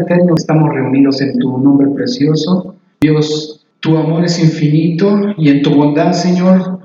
eterno, estamos reunidos en tu nombre precioso. Dios, tu amor es infinito y en tu bondad, Señor,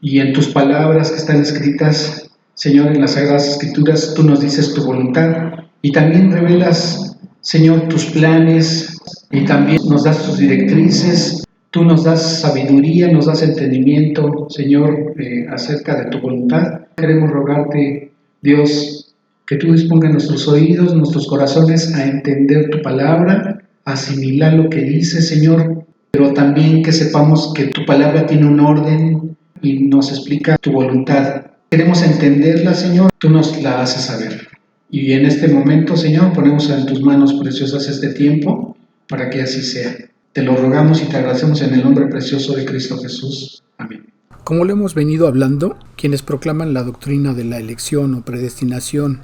y en tus palabras que están escritas, Señor, en las Sagradas Escrituras, tú nos dices tu voluntad y también revelas, Señor, tus planes y también nos das tus directrices. Tú nos das sabiduría, nos das entendimiento, Señor, acerca de tu voluntad. Queremos rogarte, Dios, que tú dispongas nuestros oídos, nuestros corazones a entender tu palabra, a asimilar lo que dice, Señor, pero también que sepamos que tu palabra tiene un orden y nos explica tu voluntad. Queremos entenderla, Señor, tú nos la haces saber. Y en este momento, Señor, ponemos en tus manos preciosas este tiempo para que así sea. Te lo rogamos y te agradecemos en el nombre precioso de Cristo Jesús. Amén. Como lo hemos venido hablando, quienes proclaman la doctrina de la elección o predestinación,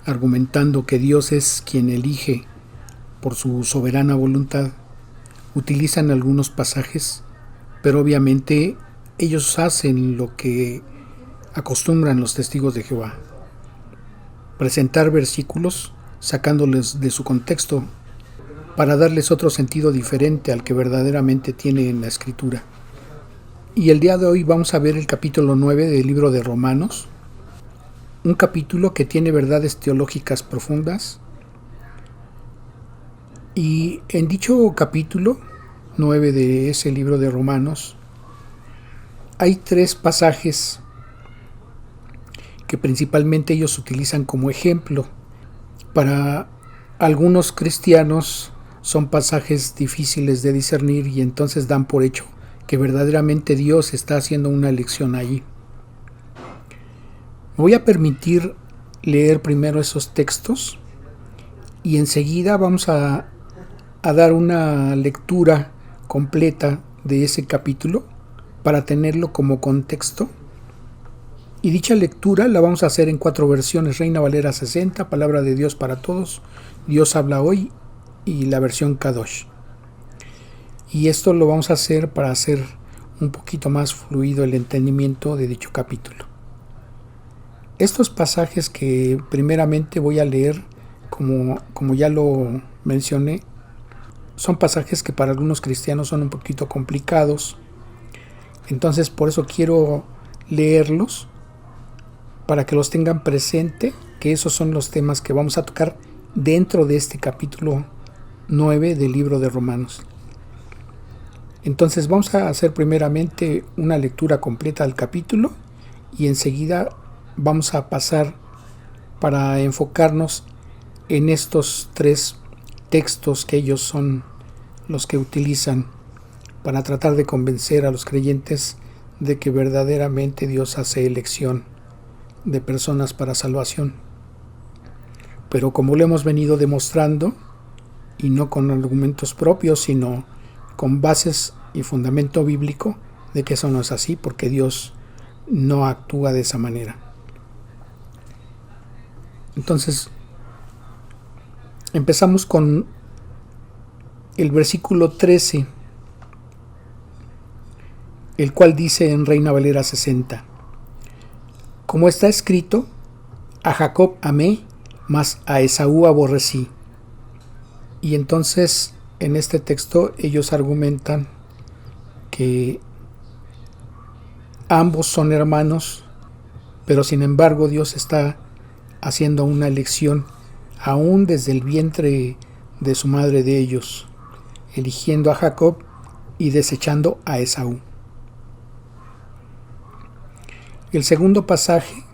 argumentando que Dios es quien elige por su soberana voluntad, utilizan algunos pasajes, pero obviamente ellos hacen lo que acostumbran los testigos de Jehová: presentar versículos sacándoles de su contexto para darles otro sentido diferente al que verdaderamente tiene en la Escritura. Y el día de hoy vamos a ver el capítulo 9 del libro de Romanos, un capítulo que tiene verdades teológicas profundas. Y en dicho capítulo 9 de ese libro de Romanos hay 3 pasajes que principalmente ellos utilizan como ejemplo. Para algunos cristianos son pasajes difíciles de discernir y entonces dan por hecho que verdaderamente Dios está haciendo una elección allí. Me voy a permitir leer primero esos textos y enseguida vamos a dar una lectura completa de ese capítulo para tenerlo como contexto. Y dicha lectura la vamos a hacer en 4 versiones: Reina Valera 60, Palabra de Dios para Todos, Dios habla hoy y la versión Kadosh. Y esto lo vamos a hacer para hacer un poquito más fluido el entendimiento de dicho capítulo. Estos pasajes que primeramente voy a leer, como ya lo mencioné, son pasajes que para algunos cristianos son un poquito complicados. Entonces por eso quiero leerlos para que los tengan presente, que esos son los temas que vamos a tocar dentro de este capítulo 9 del libro de Romanos. Entonces vamos a hacer primeramente una lectura completa del capítulo y enseguida vamos a pasar para enfocarnos en estos 3 textos que ellos son los que utilizan para tratar de convencer a los creyentes de que verdaderamente Dios hace elección de personas para salvación. Pero como lo hemos venido demostrando, y no con argumentos propios, sino con bases y fundamento bíblico, de que eso no es así, porque Dios no actúa de esa manera. Entonces, empezamos con el versículo 13, el cual dice en Reina Valera 60: como está escrito, a Jacob amé, mas a Esaú aborrecí. Y entonces en este texto ellos argumentan que ambos son hermanos, pero sin embargo Dios está haciendo una elección aún desde el vientre de su madre de ellos, eligiendo a Jacob y desechando a Esaú. El segundo pasaje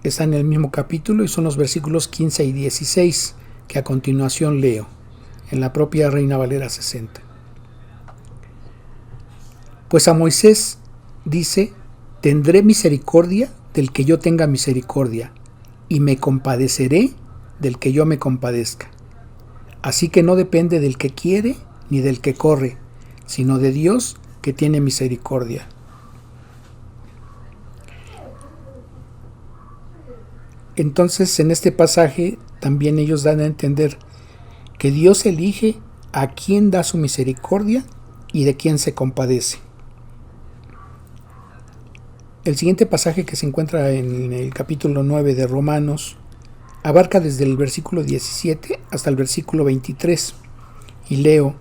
está en el mismo capítulo y son los versículos 15 y 16 que a continuación leo en la propia Reina Valera 60. Pues a Moisés dice: tendré misericordia del que yo tenga misericordia, y me compadeceré del que yo me compadezca. Así que no depende del que quiere ni del que corre, sino de Dios que tiene misericordia. Entonces en este pasaje también ellos dan a entender que Dios elige a quién da su misericordia y de quién se compadece. El siguiente pasaje que se encuentra en el capítulo 9 de Romanos Abarca desde el versículo 17 hasta el versículo 23 y leo,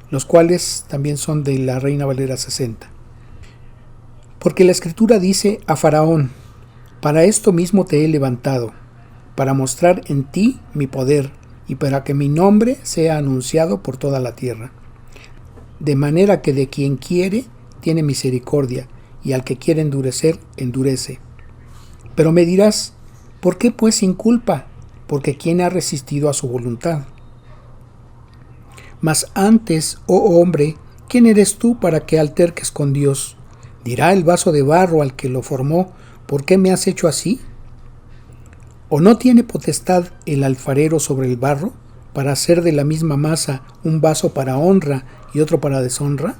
los cuales también son de la Reina Valera 60. Porque la Escritura dice a Faraón: para esto mismo te he levantado, para mostrar en ti mi poder y para que mi nombre sea anunciado por toda la tierra. De manera que de quien quiere tiene misericordia, y al que quiere endurecer, endurece. Pero me dirás, ¿por qué pues sin culpa? Porque ¿quién ha resistido a su voluntad? Mas antes, oh hombre, ¿quién eres tú para que alterques con Dios? Dirá el vaso de barro al que lo formó: ¿por qué me has hecho así? ¿O no tiene potestad el alfarero sobre el barro para hacer de la misma masa un vaso para honra y otro para deshonra?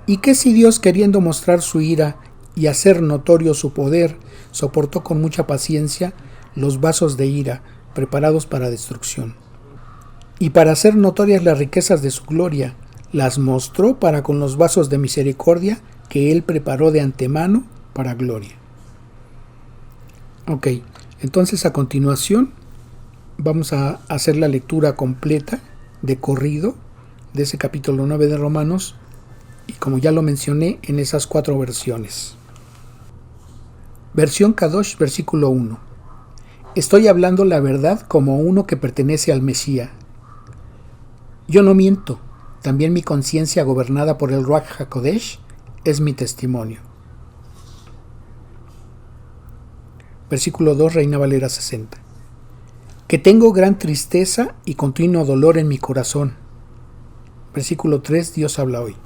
¿Y qué si Dios, queriendo mostrar su ira y hacer notorio su poder, soportó con mucha paciencia los vasos de ira preparados para destrucción? Y para hacer notorias las riquezas de su gloria, las mostró para con los vasos de misericordia que él preparó de antemano para gloria. Ok, entonces a continuación vamos a hacer la lectura completa de corrido de ese capítulo 9 de Romanos, y como ya lo mencioné, en esas 4 versiones. Versión Kadosh, versículo 1. Estoy hablando la verdad como uno que pertenece al Mesías. Yo no miento, también mi conciencia gobernada por el Ruach HaKodesh es mi testimonio. Versículo 2, Reina Valera 60. Que tengo gran tristeza y continuo dolor en mi corazón. Versículo 3, Dios habla hoy.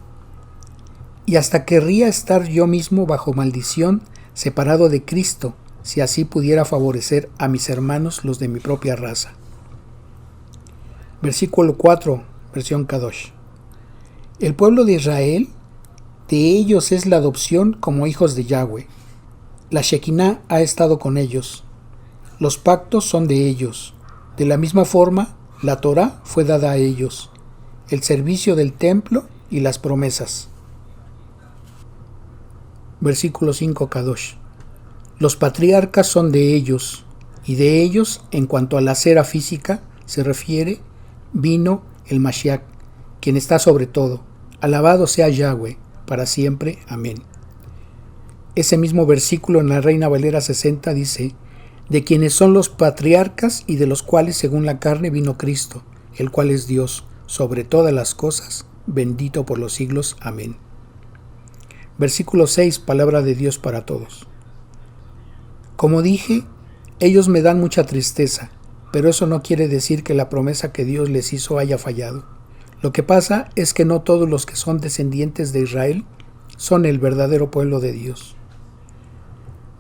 Y hasta querría estar yo mismo bajo maldición, separado de Cristo, si así pudiera favorecer a mis hermanos, los de mi propia raza. Versículo 4, versión Kadosh. El pueblo de Israel, de ellos es la adopción como hijos de Yahweh. La Shekinah ha estado con ellos. Los pactos son de ellos. De la misma forma, la Torah fue dada a ellos, el servicio del templo y las promesas. Versículo 5 Kadosh. Los patriarcas son de ellos, y de ellos, en cuanto a la cera física se refiere, vino el Mashiach, quien está sobre todo. Alabado sea Yahweh, para siempre. Amén. Ese mismo versículo en la Reina Valera 60 dice: de quienes son los patriarcas y de los cuales según la carne vino Cristo, el cual es Dios, sobre todas las cosas, bendito por los siglos. Amén. Versículo 6, palabra de Dios para todos. Como dije, ellos me dan mucha tristeza, pero eso no quiere decir que la promesa que Dios les hizo haya fallado. Lo que pasa es que no todos los que son descendientes de Israel son el verdadero pueblo de Dios.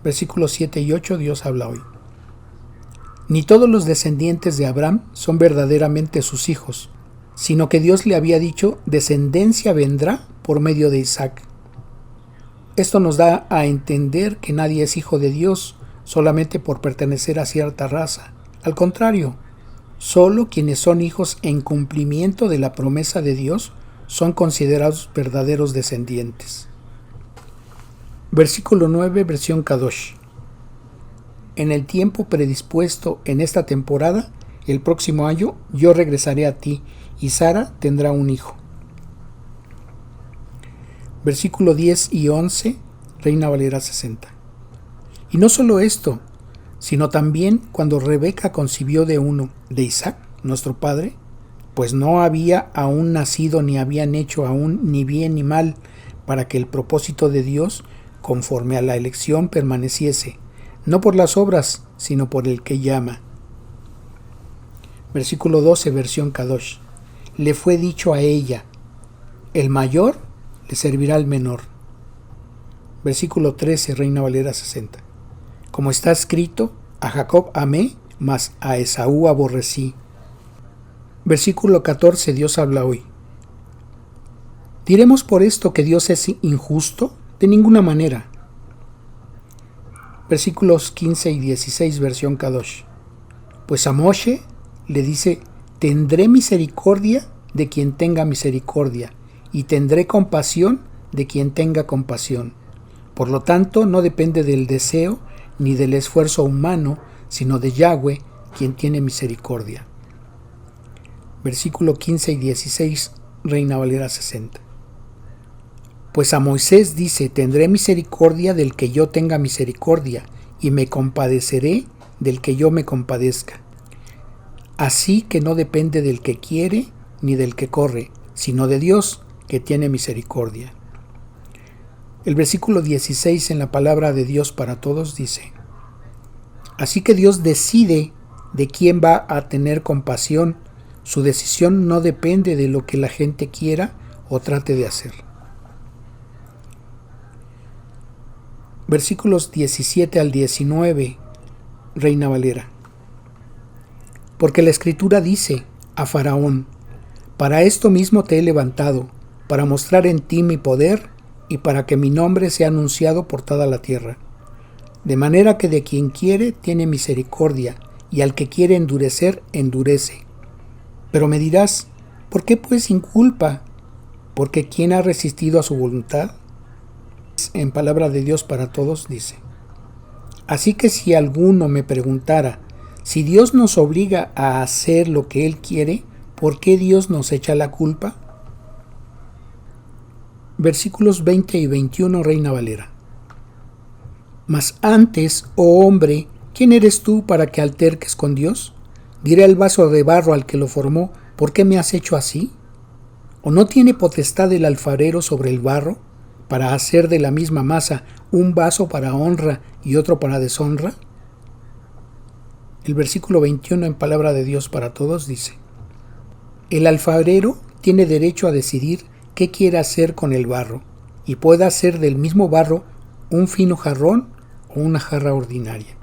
Versículos 7 y 8, Dios habla hoy. Ni todos los descendientes de Abraham son verdaderamente sus hijos, sino que Dios le había dicho: descendencia vendrá por medio de Isaac. Esto nos da a entender que nadie es hijo de Dios solamente por pertenecer a cierta raza. Al contrario, solo quienes son hijos en cumplimiento de la promesa de Dios son considerados verdaderos descendientes. Versículo 9, versión Kadosh. En el tiempo predispuesto en esta temporada, el próximo año, yo regresaré a ti y Sara tendrá un hijo. Versículo 10 y 11, Reina Valera 60. Y no solo esto, sino también cuando Rebeca concibió de uno, de Isaac, nuestro padre, pues no había aún nacido ni habían hecho aún ni bien ni mal, para que el propósito de Dios, conforme a la elección, permaneciese, no por las obras, sino por el que llama. Versículo 12, versión Kadosh. Le fue dicho a ella: el mayor le servirá al menor. Versículo 13, Reina Valera 60. Como está escrito: a Jacob amé, mas a Esaú aborrecí. Versículo 14, Dios habla hoy. ¿Diremos por esto que Dios es injusto? De ninguna manera. Versículos 15 y 16, versión Kadosh. Pues a Moshe le dice: tendré misericordia de quien tenga misericordia, y tendré compasión de quien tenga compasión. Por lo tanto, no depende del deseo ni del esfuerzo humano, sino de Yahweh, quien tiene misericordia. Versículo 15 y 16, Reina Valera 60. Pues a Moisés dice: tendré misericordia del que yo tenga misericordia, y me compadeceré del que yo me compadezca. Así que no depende del que quiere ni del que corre, sino de Dios, que tiene misericordia. El versículo 16 en la palabra de Dios para todos dice: así que Dios decide de quién va a tener compasión. Su decisión no depende de lo que la gente quiera o trate de hacer. Versículos 17 al 19, Reina Valera. Porque la Escritura dice a Faraón: para esto mismo te he levantado, para mostrar en ti mi poder y para que mi nombre sea anunciado por toda la tierra. De manera que de quien quiere tiene misericordia, y al que quiere endurecer, endurece. Pero me dirás: ¿por qué pues sin culpa? Porque ¿quién ha resistido a su voluntad? En palabra de Dios para todos dice: así que si alguno me preguntara, si Dios nos obliga a hacer lo que Él quiere, ¿por qué Dios nos echa la culpa? Versículos 20 y 21, Reina Valera. Mas antes, oh hombre, ¿quién eres tú para que alterques con Dios? Diré al vaso de barro al que lo formó: ¿por qué me has hecho así? ¿O no tiene potestad el alfarero sobre el barro, para hacer de la misma masa un vaso para honra y otro para deshonra? El versículo 21 en palabra de Dios para todos dice: el alfarero tiene derecho a decidir qué quiere hacer con el barro, y puede hacer del mismo barro un fino jarrón o una jarra ordinaria.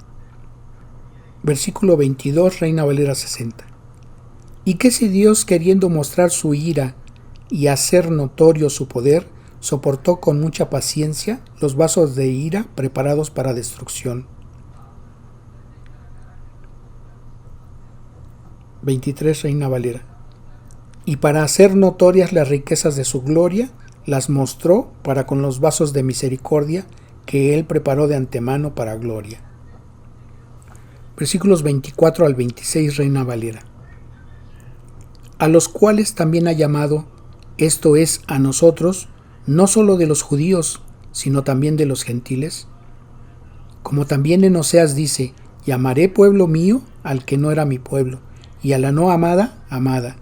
Versículo 22, Reina Valera 60. ¿Y qué si Dios, queriendo mostrar su ira y hacer notorio su poder, soportó con mucha paciencia los vasos de ira preparados para destrucción? 23, Reina Valera. Y para hacer notorias las riquezas de su gloria, las mostró para con los vasos de misericordia que Él preparó de antemano para gloria. Versículos 24 al 26, Reina Valera. A los cuales también ha llamado, esto es, a nosotros, no solo de los judíos, sino también de los gentiles. Como también en Oseas dice: llamaré pueblo mío al que no era mi pueblo, y a la no amada, amada.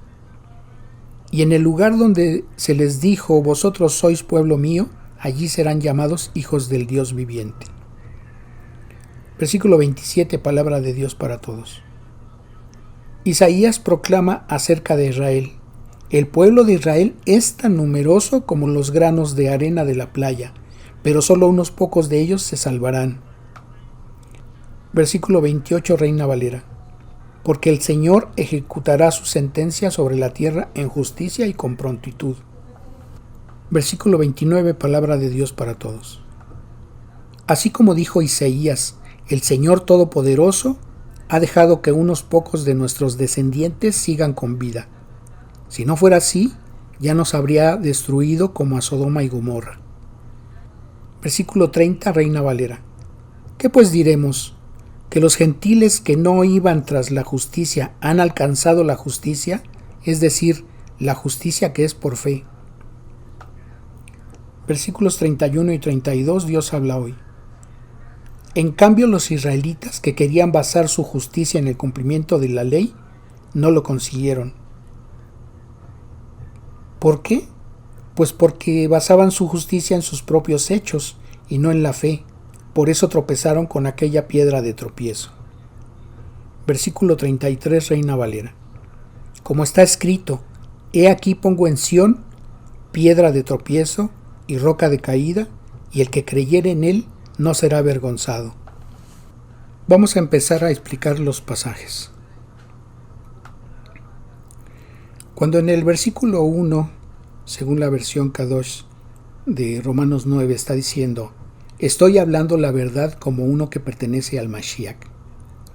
Y en el lugar donde se les dijo: vosotros sois pueblo mío, allí serán llamados hijos del Dios viviente. Versículo 27, palabra de Dios para todos. Isaías proclama acerca de Israel: el pueblo de Israel es tan numeroso como los granos de arena de la playa, pero solo unos pocos de ellos se salvarán. Versículo 28, Reina Valera. Porque el Señor ejecutará su sentencia sobre la tierra en justicia y con prontitud. Versículo 29, palabra de Dios para todos. Así como dijo Isaías: el Señor Todopoderoso ha dejado que unos pocos de nuestros descendientes sigan con vida. Si no fuera así, ya nos habría destruido como a Sodoma y Gomorra. Versículo 30, Reina Valera. ¿Qué pues diremos? ¿Que los gentiles que no iban tras la justicia han alcanzado la justicia? Es decir, la justicia que es por fe. Versículos 31 y 32, Dios habla hoy. En cambio, los israelitas que querían basar su justicia en el cumplimiento de la ley, no lo consiguieron. ¿Por qué? Pues porque basaban su justicia en sus propios hechos y no en la fe. Por eso tropezaron con aquella piedra de tropiezo. Versículo 33, Reina Valera. Como está escrito: he aquí pongo en Sión piedra de tropiezo y roca de caída, y el que creyere en él no será avergonzado. Vamos a empezar a explicar los pasajes. Cuando en el versículo 1, según la versión Kadosh de Romanos 9, está diciendo: estoy hablando la verdad como uno que pertenece al Mashiach,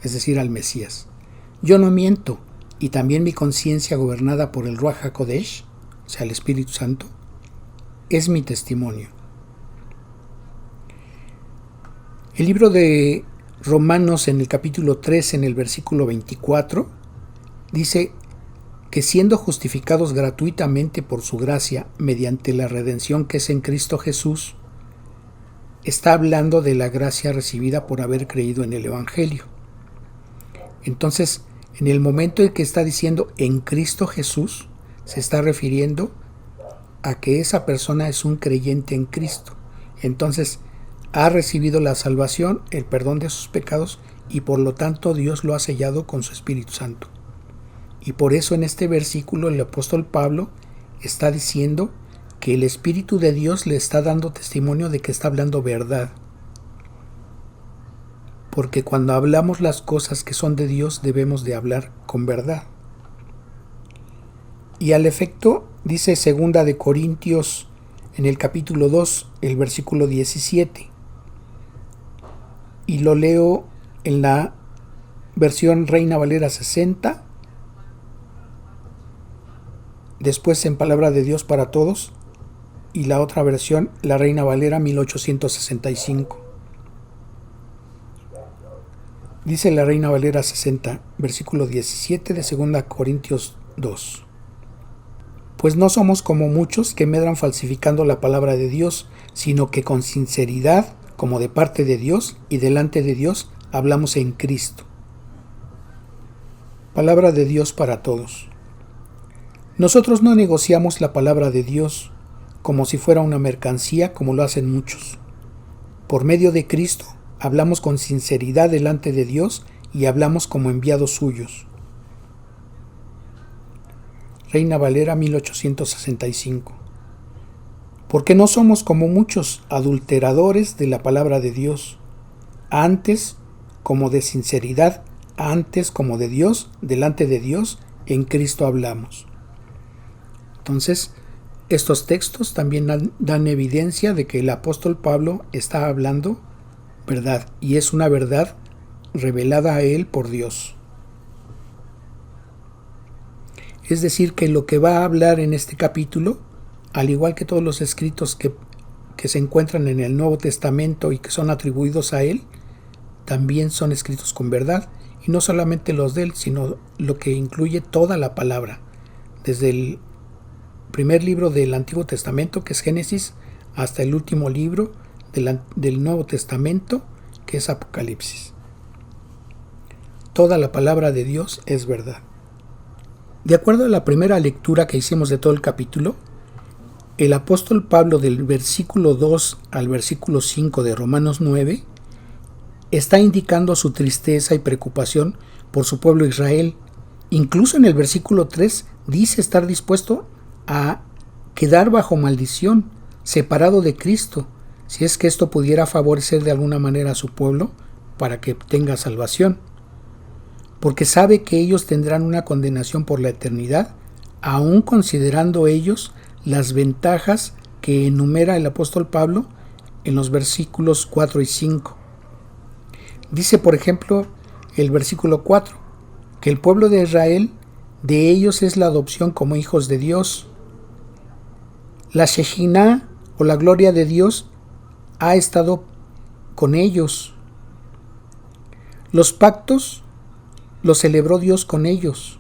es decir, al Mesías. Yo no miento, y también mi conciencia gobernada por el Ruach HaKodesh, o sea, el Espíritu Santo, es mi testimonio. El libro de Romanos en el capítulo 3, en el versículo 24, dice que siendo justificados gratuitamente por su gracia mediante la redención que es en Cristo Jesús, está hablando de la gracia recibida por haber creído en el Evangelio. Entonces, en el momento en que está diciendo en Cristo Jesús, se está refiriendo a que esa persona es un creyente en Cristo. Entonces, ha recibido la salvación, el perdón de sus pecados, y por lo tanto Dios lo ha sellado con su Espíritu Santo. Y por eso en este versículo el apóstol Pablo está diciendo que el Espíritu de Dios le está dando testimonio de que está hablando verdad. Porque cuando hablamos las cosas que son de Dios debemos de hablar con verdad. Y al efecto dice 2 de Corintios en el capítulo 2, el versículo 17. Y lo leo en la versión Reina Valera 60, después en Palabra de Dios para Todos, y la otra versión, la Reina Valera 1865. Dice la Reina Valera 60, versículo 17 de 2 Corintios 2. Pues no somos como muchos que medran falsificando la palabra de Dios, sino que con sinceridad, como de parte de Dios y delante de Dios, hablamos en Cristo. Palabra de Dios para todos. Nosotros no negociamos la palabra de Dios como si fuera una mercancía, como lo hacen muchos. Por medio de Cristo, hablamos con sinceridad delante de Dios y hablamos como enviados suyos. Reina Valera 1865. Porque no somos como muchos adulteradores de la palabra de Dios, antes como de sinceridad, antes como de Dios, delante de Dios, en Cristo hablamos. Entonces, estos textos también dan evidencia de que el apóstol Pablo está hablando verdad, y es una verdad revelada a él por Dios. Es decir, que lo que va a hablar en este capítulo, al igual que todos los escritos que se encuentran en el Nuevo Testamento y que son atribuidos a él, también son escritos con verdad, y no solamente los de él, sino lo que incluye toda la palabra, desde el primer libro del Antiguo Testamento, que es Génesis, hasta el último libro del Nuevo Testamento, que es Apocalipsis. Toda la palabra de Dios es verdad. De acuerdo a la primera lectura que hicimos de todo el capítulo, el apóstol Pablo del versículo 2 al versículo 5 de Romanos 9 está indicando su tristeza y preocupación por su pueblo Israel. Incluso en el versículo 3 dice estar dispuesto a quedar bajo maldición, separado de Cristo, si es que esto pudiera favorecer de alguna manera a su pueblo para que tenga salvación. Porque sabe que ellos tendrán una condenación por la eternidad, aun considerando ellos las ventajas que enumera el apóstol Pablo en los versículos 4 y 5. Dice, por ejemplo, el versículo 4, que el pueblo de Israel, de ellos es la adopción como hijos de Dios. La Shejinah, o la gloria de Dios, ha estado con ellos. Los pactos los celebró Dios con ellos.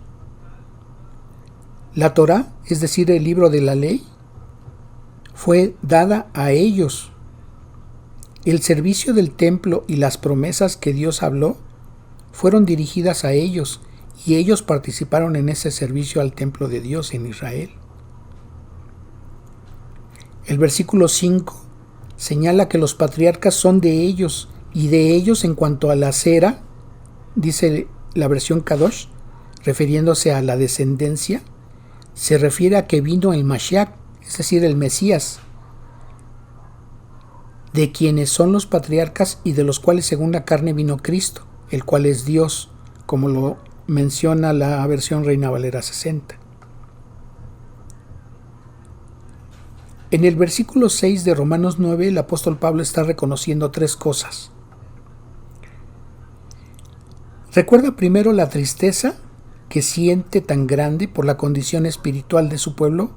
La Torá, es decir, el libro de la ley, fue dada a ellos. El servicio del templo y las promesas que Dios habló fueron dirigidas a ellos, y ellos participaron en ese servicio al templo de Dios en Israel. El versículo 5 señala que los patriarcas son de ellos, y de ellos en cuanto a la cera, dice la versión Kadosh, refiriéndose a la descendencia, se refiere a que vino el Mashiach, es decir, el Mesías, de quienes son los patriarcas y de los cuales según la carne vino Cristo, el cual es Dios, como lo menciona la versión Reina Valera 60. En el versículo 6 de Romanos 9, el apóstol Pablo está reconociendo tres cosas. Recuerda primero la tristeza que siente tan grande por la condición espiritual de su pueblo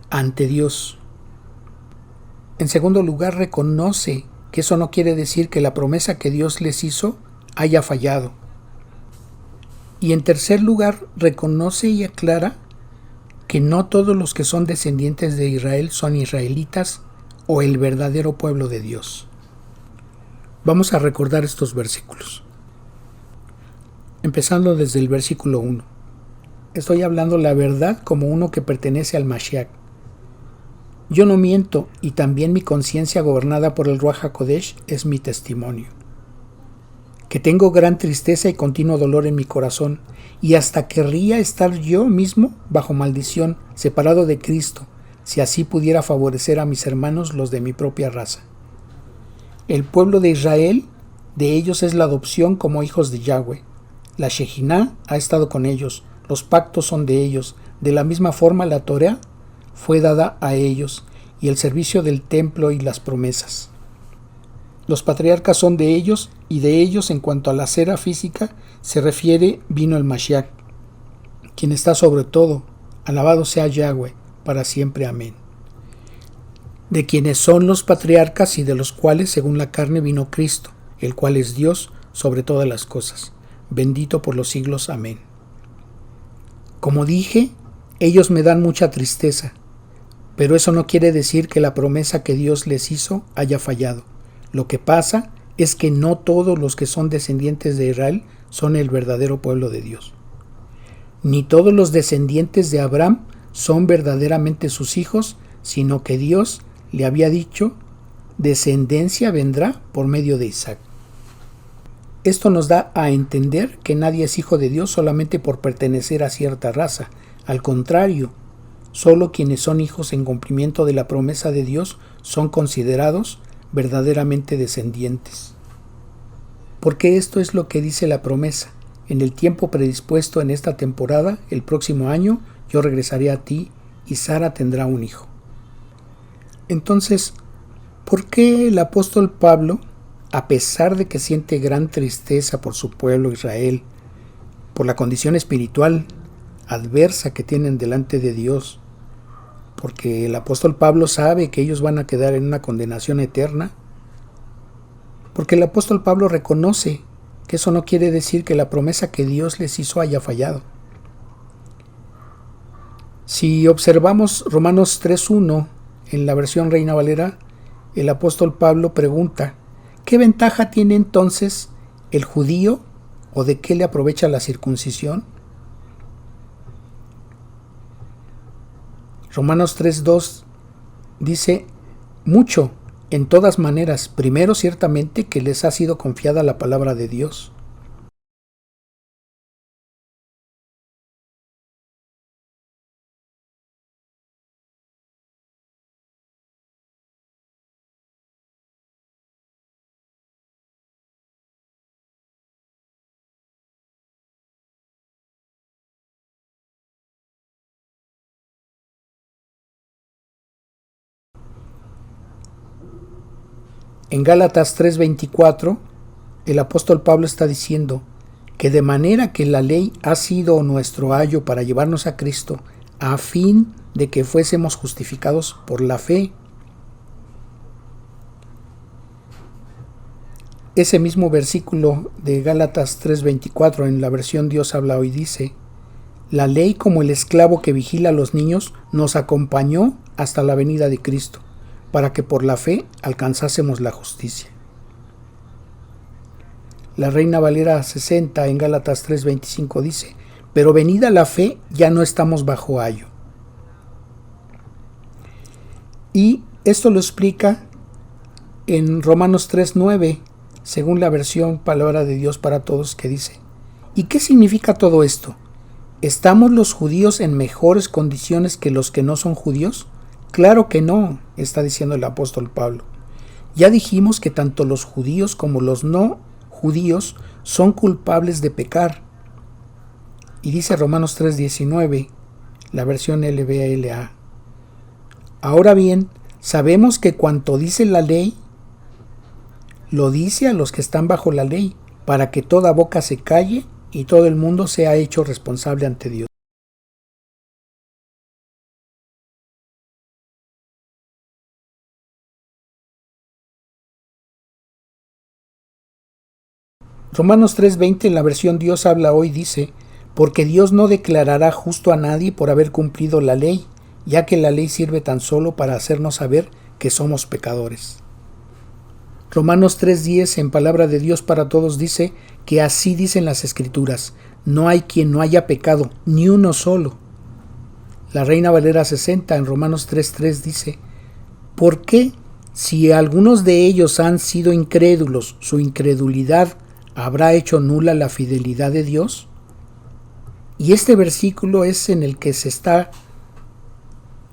ante Dios. En segundo lugar, reconoce que eso no quiere decir que la promesa que Dios les hizo haya fallado. Y en tercer lugar, reconoce y aclara que no todos los que son descendientes de Israel son israelitas o el verdadero pueblo de Dios. Vamos a recordar estos versículos. Empezando desde el versículo 1. Estoy hablando la verdad como uno que pertenece al Mashiach. Yo no miento, y también mi conciencia gobernada por el Ruach HaKodesh es mi testimonio. Que tengo gran tristeza y continuo dolor en mi corazón, y hasta querría estar yo mismo bajo maldición, separado de Cristo, si así pudiera favorecer a mis hermanos, los de mi propia raza. El pueblo de Israel, de ellos es la adopción como hijos de Yahweh. La Shejinah ha estado con ellos, los pactos son de ellos. De la misma forma la Torá fue dada a ellos, y el servicio del templo y las promesas. Los patriarcas son de ellos, y de ellos en cuanto a la cera física se refiere vino el Mashiach, quien está sobre todo. Alabado sea Yahweh, para siempre. Amén. De quienes son los patriarcas y de los cuales según la carne vino Cristo, el cual es Dios sobre todas las cosas, bendito por los siglos. Amén. Como dije, ellos me dan mucha tristeza, pero eso no quiere decir que la promesa que Dios les hizo haya fallado. Lo que pasa es que no todos los que son descendientes de Israel son el verdadero pueblo de Dios. Ni todos los descendientes de Abraham son verdaderamente sus hijos, sino que Dios le había dicho, descendencia vendrá por medio de Isaac. Esto nos da a entender que nadie es hijo de Dios solamente por pertenecer a cierta raza. Al contrario, solo quienes son hijos en cumplimiento de la promesa de Dios son considerados verdaderamente descendientes. Porque esto es lo que dice la promesa. En el tiempo predispuesto en esta temporada, el próximo año, yo regresaré a ti y Sara tendrá un hijo. Entonces, ¿por qué el apóstol Pablo, a pesar de que siente gran tristeza por su pueblo Israel, por la condición espiritual adversa que tienen delante de Dios, porque el apóstol Pablo sabe que ellos van a quedar en una condenación eterna, porque el apóstol Pablo reconoce que eso no quiere decir que la promesa que Dios les hizo haya fallado? Si observamos Romanos 3:1 en la versión Reina Valera, el apóstol Pablo pregunta, ¿qué ventaja tiene entonces el judío o de qué le aprovecha la circuncisión? Romanos 3:2 dice, mucho, en todas maneras, primero ciertamente que les ha sido confiada la palabra de Dios. En Gálatas 3:24, el apóstol Pablo está diciendo que de manera que la ley ha sido nuestro ayo para llevarnos a Cristo, a fin de que fuésemos justificados por la fe. Ese mismo versículo de Gálatas 3:24 en la versión Dios habla hoy dice, la ley como el esclavo que vigila a los niños nos acompañó hasta la venida de Cristo, para que por la fe alcanzásemos la justicia. La Reina Valera 60 en Gálatas 3:25 dice, pero venida la fe ya no estamos bajo ayo. Y esto lo explica en Romanos 3:9, según la versión Palabra de Dios para Todos, que dice, ¿y qué significa todo esto? ¿Estamos los judíos en mejores condiciones que los que no son judíos? Claro que no, está diciendo el apóstol Pablo. Ya dijimos que tanto los judíos como los no judíos son culpables de pecar. Y dice Romanos 3:19, la versión LBLA. Ahora bien, sabemos que cuanto dice la ley, lo dice a los que están bajo la ley, para que toda boca se calle y todo el mundo sea hecho responsable ante Dios. Romanos 3:20 en la versión Dios habla hoy dice: porque Dios no declarará justo a nadie por haber cumplido la ley, ya que la ley sirve tan solo para hacernos saber que somos pecadores. Romanos 3:10 en Palabra de Dios para Todos dice que así dicen las Escrituras: no hay quien no haya pecado, ni uno solo. La Reina Valera 60 en Romanos 3:3 dice: ¿por qué, si algunos de ellos han sido incrédulos, su incredulidad habrá hecho nula la fidelidad de Dios? Y este versículo es en el que se está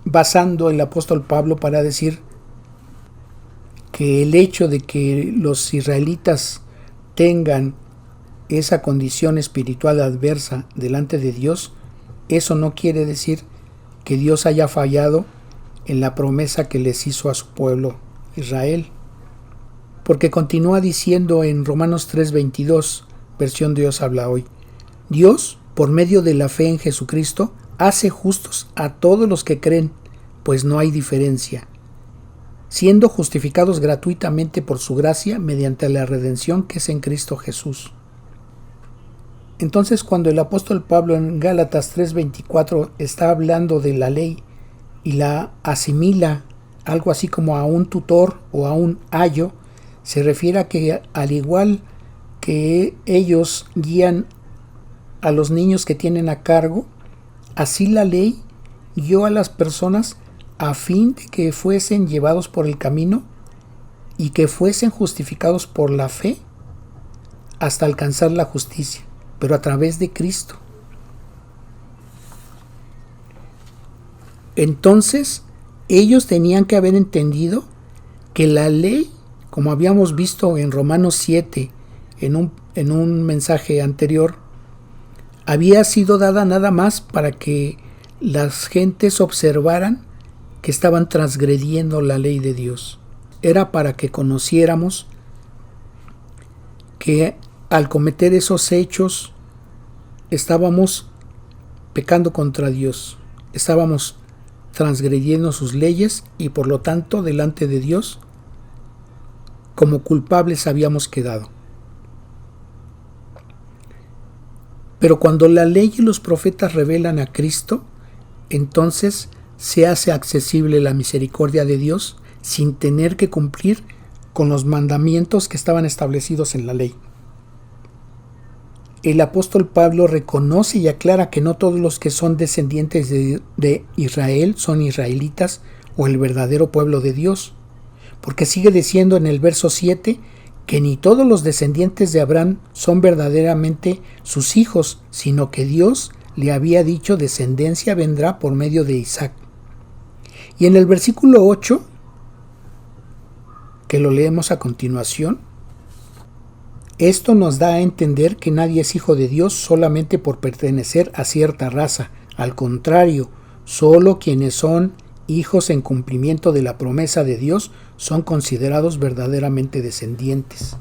basando el apóstol Pablo para decir que el hecho de que los israelitas tengan esa condición espiritual adversa delante de Dios, eso no quiere decir que Dios haya fallado en la promesa que les hizo a su pueblo Israel. Porque continúa diciendo en Romanos 3:22, versión Dios habla hoy: Dios, por medio de la fe en Jesucristo, hace justos a todos los que creen, pues no hay diferencia, siendo justificados gratuitamente por su gracia mediante la redención que es en Cristo Jesús. Entonces, cuando el apóstol Pablo en Gálatas 3:24 está hablando de la ley y la asimila algo así como a un tutor o a un ayo, se refiere a que al igual que ellos guían a los niños que tienen a cargo, así la ley guió a las personas a fin de que fuesen llevados por el camino y que fuesen justificados por la fe hasta alcanzar la justicia, pero a través de Cristo. Entonces, ellos tenían que haber entendido que la ley, como habíamos visto en Romanos 7, en un mensaje anterior, había sido dada nada más para que las gentes observaran que estaban transgrediendo la ley de Dios. Era para que conociéramos que al cometer esos hechos estábamos pecando contra Dios, estábamos transgrediendo sus leyes y por lo tanto delante de Dios como culpables habíamos quedado. Pero cuando la ley y los profetas revelan a Cristo, entonces se hace accesible la misericordia de Dios sin tener que cumplir con los mandamientos que estaban establecidos en la ley. El apóstol Pablo reconoce y aclara que no todos los que son descendientes de Israel son israelitas o el verdadero pueblo de Dios, porque sigue diciendo en el verso 7 que ni todos los descendientes de Abraham son verdaderamente sus hijos, sino que Dios le había dicho descendencia vendrá por medio de Isaac. Y en el versículo 8, que lo leemos a continuación, esto nos da a entender que nadie es hijo de Dios solamente por pertenecer a cierta raza. Al contrario, solo quienes son hijos en cumplimiento de la promesa de Dios son considerados verdaderamente descendientes.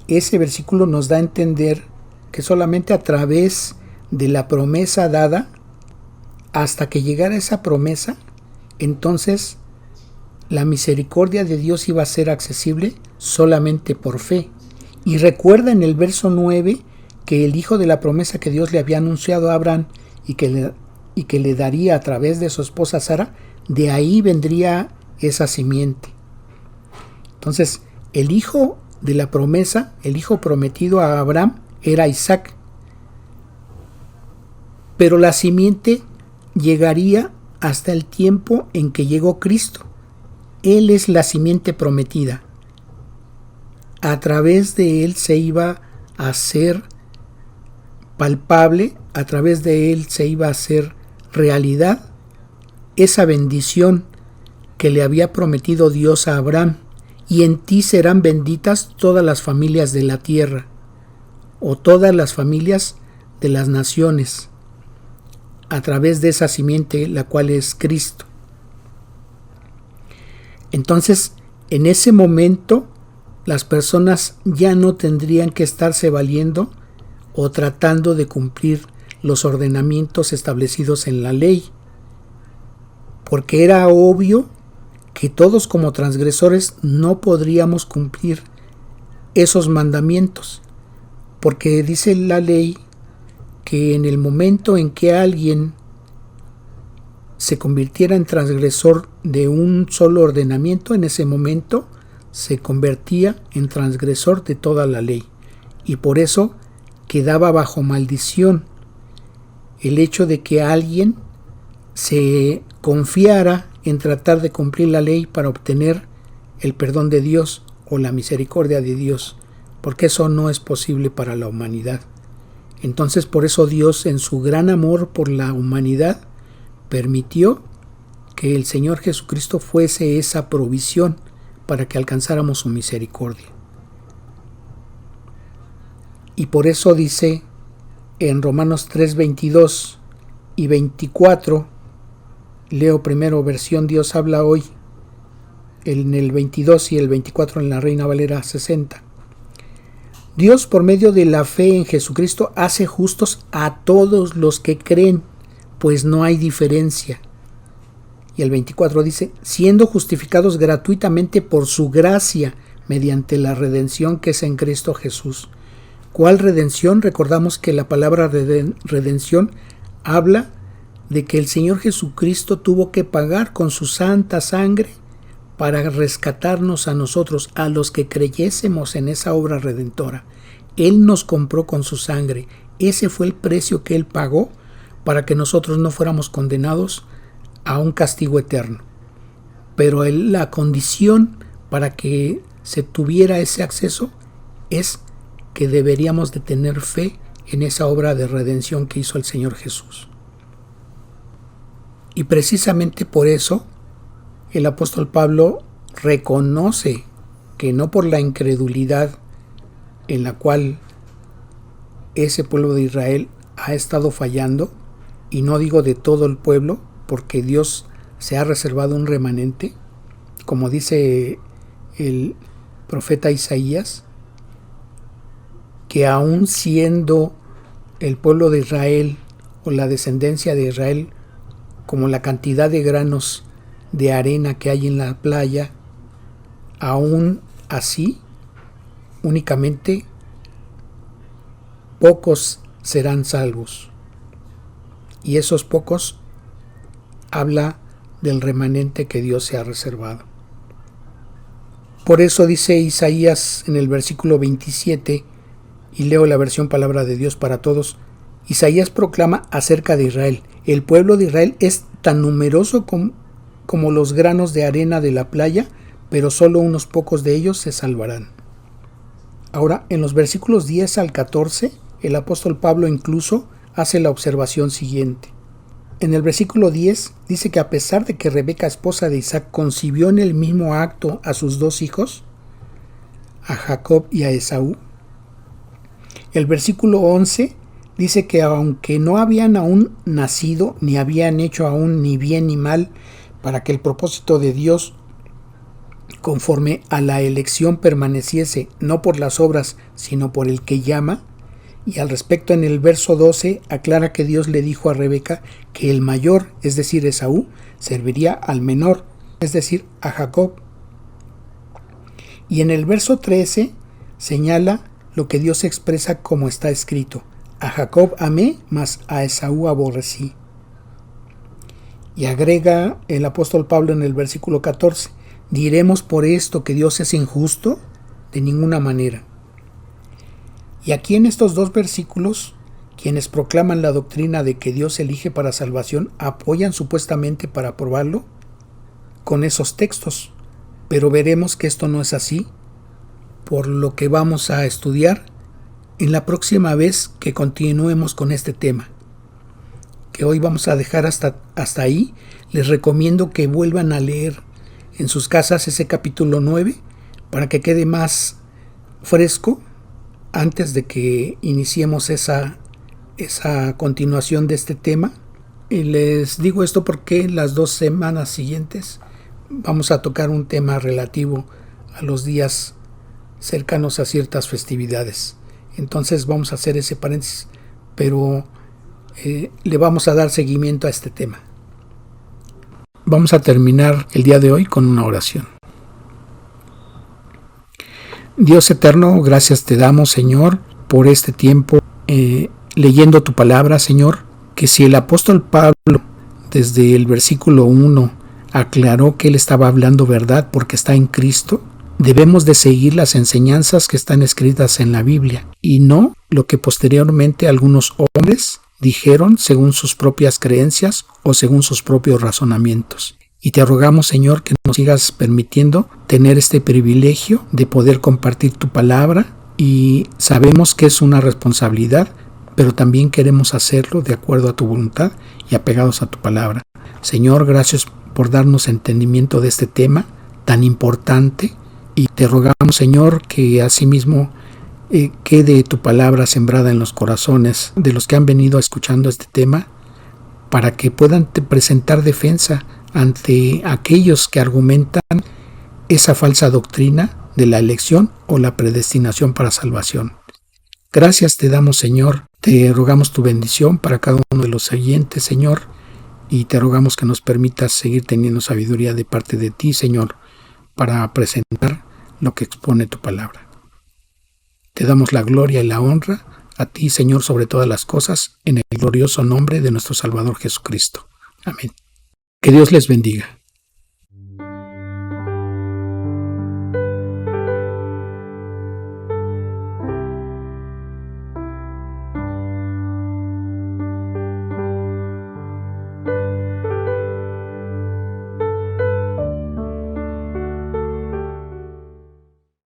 Ese versículo nos da a entender que solamente a través de la promesa dada, hasta que llegara esa promesa, entonces la misericordia de Dios iba a ser accesible solamente por fe. Y recuerda en el verso 9 que el hijo de la promesa que Dios le había anunciado a Abraham y que le daría a través de su esposa Sara, de ahí vendría esa simiente. Entonces, el hijo de la promesa, el hijo prometido a Abraham, era Isaac. Pero la simiente llegaría hasta el tiempo en que llegó Cristo. Él es la simiente prometida. A través de él se iba a hacer palpable, a través de él se iba a hacer realidad esa bendición que le había prometido Dios a Abraham: y en ti serán benditas todas las familias de la tierra, o todas las familias de las naciones, a través de esa simiente, la cual es Cristo. Entonces, en ese momento, las personas ya no tendrían que estarse valiendo o tratando de cumplir los ordenamientos establecidos en la ley, porque era obvio que todos como transgresores no podríamos cumplir esos mandamientos, porque dice la ley que en el momento en que alguien se convirtiera en transgresor de un solo ordenamiento, en ese momento se convertía en transgresor de toda la ley, y por eso quedaba bajo maldición el hecho de que alguien se confiara en tratar de cumplir la ley para obtener el perdón de Dios o la misericordia de Dios, porque eso no es posible para la humanidad. Entonces, por eso Dios, en su gran amor por la humanidad, permitió que el Señor Jesucristo fuese esa provisión para que alcanzáramos su misericordia. Y por eso dice en Romanos 3:22 y 24, leo primero versión Dios habla hoy, en el 22 y el 24 en la Reina Valera 60. Dios, por medio de la fe en Jesucristo, hace justos a todos los que creen, pues no hay diferencia. Y el 24 dice, siendo justificados gratuitamente por su gracia, mediante la redención que es en Cristo Jesús. ¿Cuál redención? Recordamos que la palabra redención habla de que el Señor Jesucristo tuvo que pagar con su santa sangre para rescatarnos a nosotros, a los que creyésemos en esa obra redentora. Él nos compró con su sangre. Ese fue el precio que Él pagó para que nosotros no fuéramos condenados a un castigo eterno. Pero la condición para que se tuviera ese acceso es que deberíamos de tener fe en esa obra de redención que hizo el Señor Jesús. Y precisamente por eso el apóstol Pablo reconoce que no por la incredulidad en la cual ese pueblo de Israel ha estado fallando, y no digo de todo el pueblo, porque Dios se ha reservado un remanente, como dice el profeta Isaías, que aun siendo el pueblo de Israel o la descendencia de Israel como la cantidad de granos de arena que hay en la playa, aún así únicamente pocos serán salvos, y esos pocos habla del remanente que Dios se ha reservado. Por eso dice Isaías en el versículo 27, y leo la versión Palabra de Dios para Todos, Isaías proclama acerca de Israel: el pueblo de Israel es tan numeroso como los granos de arena de la playa, pero solo unos pocos de ellos se salvarán. Ahora, en los versículos 10 al 14, el apóstol Pablo incluso hace la observación siguiente. En el versículo 10 dice que a pesar de que Rebeca, esposa de Isaac, concibió en el mismo acto a sus dos hijos, a Jacob y a Esaú, el versículo 11 dice que aunque no habían aún nacido, ni habían hecho aún ni bien ni mal, para que el propósito de Dios conforme a la elección permaneciese, no por las obras, sino por el que llama. Y al respecto, en el verso 12 aclara que Dios le dijo a Rebeca que el mayor, es decir, Esaú, serviría al menor, es decir, a Jacob. Y en el verso 13 señala lo que Dios expresa como está escrito: a Jacob amé, mas a Esaú aborrecí. Y agrega el apóstol Pablo en el versículo 14: ¿diremos por esto que Dios es injusto? De ninguna manera. Y aquí en estos dos versículos, quienes proclaman la doctrina de que Dios elige para salvación apoyan supuestamente para aprobarlo con esos textos, pero veremos que esto no es así, por lo que vamos a estudiar en la próxima vez que continuemos con este tema, que hoy vamos a dejar hasta ahí. Les recomiendo que vuelvan a leer en sus casas ese capítulo 9 para que quede más fresco antes de que iniciemos esa continuación de este tema. Y les digo esto porque las 2 semanas siguientes vamos a tocar un tema relativo a los días cercanos a ciertas festividades. Entonces vamos a hacer ese paréntesis, pero le vamos a dar seguimiento a este tema. Vamos a terminar el día de hoy con una oración. Dios eterno, gracias te damos, Señor, por este tiempo leyendo tu palabra, Señor, que si el apóstol Pablo desde el versículo 1 aclaró que él estaba hablando verdad porque está en Cristo, debemos de seguir las enseñanzas que están escritas en la Biblia y no lo que posteriormente algunos hombres dijeron según sus propias creencias o según sus propios razonamientos. Y te rogamos, Señor, que nos sigas permitiendo tener este privilegio de poder compartir tu palabra, y sabemos que es una responsabilidad, pero también queremos hacerlo de acuerdo a tu voluntad y apegados a tu palabra. Señor, gracias por darnos entendimiento de este tema tan importante, y te rogamos, Señor, que asimismo quede tu palabra sembrada en los corazones de los que han venido escuchando este tema, para que puedan presentar defensa ante aquellos que argumentan esa falsa doctrina de la elección o la predestinación para salvación. Gracias te damos, Señor. Te rogamos tu bendición para cada uno de los oyentes, Señor, y te rogamos que nos permitas seguir teniendo sabiduría de parte de ti, Señor, para presentar lo que expone tu palabra. Te damos la gloria y la honra a ti, Señor, sobre todas las cosas, en el glorioso nombre de nuestro Salvador Jesucristo. Amén. Que Dios les bendiga.